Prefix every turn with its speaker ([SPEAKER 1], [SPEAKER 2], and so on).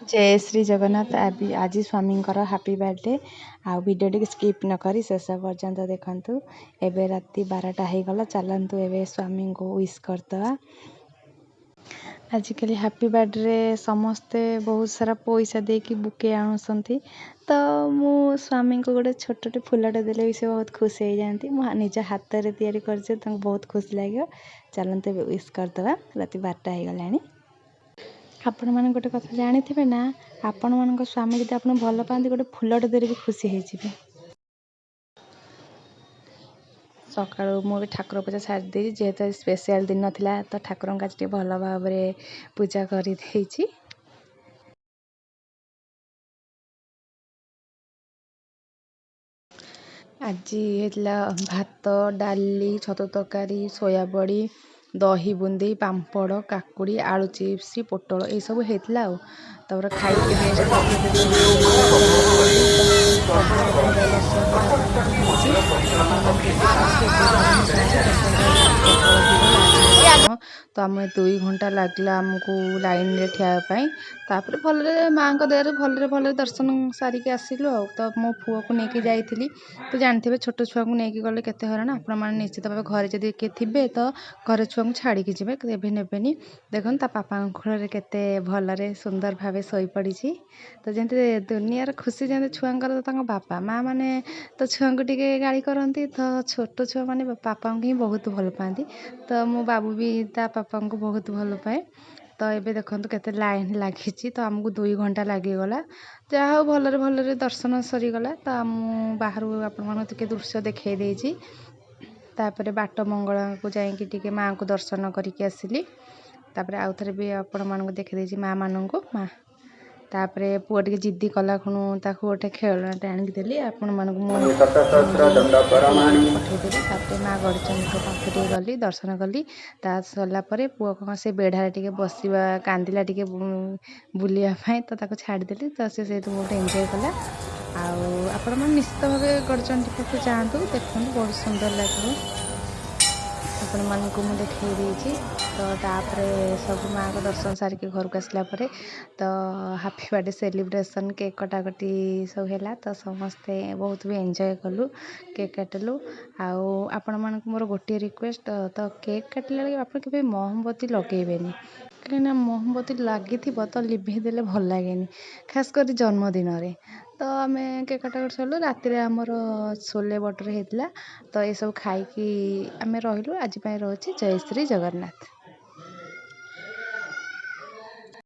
[SPEAKER 1] जय श्री जगन्नाथ। आज स्वामी happy birthday आ video T skip न करी शेष पर्यंत देखु। एबे राति 12टा हो गला। चलतु एबे स्वामी को विश करदवा। आजिकल हापी बर्थडे समस्ते बहुत सारा पैसा देकी बुके आणुसंती, तो मु स्वामी को गोटे छोटे फुलटे देले भी से बहुत खुश हो जाती। मु निज हाथ रे तैयारी करछे, तांको बहुत खुश लगे। चलते विश करदवा। राति 12टा हो गलानी। आपण मान गोटे कथा जानी ना, आपण मान स्वामी जब आप भल पाती गोटे फुलटे देले भी खुशी हो। सकाळु मु भी ठाकुर पूजा छाड़ी देली, जेहेतु स्पेशल दिन थिला तो ठाकुर आज भल भाव पूजा कर देछि। आज हेतला भात, डाली, छतु तरकारी, सोयाबड़ी, दही बुंदी, पांपड़, काकुड़ी, आलू चिप्स, पोटल ये सब हेतला। तबर खाई तो आम 2 घंटा लगला आमको लाइन रे ठियापाई। तापर भलरे माँ को देहरे भलरे दर्शन सारिके आसिलु। तो मो पुओ को लेकिन जाइली, तो जानते छोट छुआ को लेकिन गले केते हरान। आपण मैंने निश्चित भाव घरे जदि किए थे तो घर छुआ को छाड़ी जी केवे नेबेनी। देखो ता पापा खोल केते भलरे सुंदर भाव शोई पड़ी। तो जमी दुनियार खुशी जमी छुआंकर तो बापा माँ मैंने तो छुआ को टे गाड़ी करती, तो छोट छुआ मैंने पापा को ही बहुत भल पाती। तो मो बाबू भी ता पापा को बहुत भल पाए। तो ये देखो केते लाइन लगी। तो आमको 2 घंटा लगिगला। जहाँ भलरे दर्शन सरीगला। तो आम बाहर आपके दृश्य देखई देछि। तापर बाट मंगला को जाकि माँ को दर्शन करके आसिली। तापर आउ थे भी आपण मानक देखी देछि माँ मानक माँ। तापर पुआ टे जिद्दी कला खुणु ताकू गोटे खेलनाटे आनिदेली। आपण मानक पठेदेली। माँ गड़चंडी को पाखे गली दर्शन कली। ता सरलापर पुआ कौन से बेढ़ारे टे बसवा कांदिला टे बुलापाई, तो ताको छाड़देली। तो सी बहुत एंजॉय कला। आपण मैंने निश्चित भाव गड़चंडी पाखे जातु, देखो बहुत सुंदर लगे। आपण मानक मुझे देखई देछि। तो तापर सब माँ को दर्शन सारिके घर को आसला परे तो हापी बर्थडे सेलिब्रेशन केक कटाकटी सब है। तो समस्ते बहुत भी एंजॉय कलु, केक काटिलु। आपण मानक मोर गोटे रिक्वेस्ट, तो केक काटिला आप के मोमबत्ती लगेबेनी, कहीं मोमबत्ती लगी तो लिभे देले भल लगे, खास कर जन्मदिन रे। तो आम केक कटाकट सरू। राति आमर छोले बटर होता। तो ये सब खाई आम रही। आज रोचे जय श्री जगन्नाथ।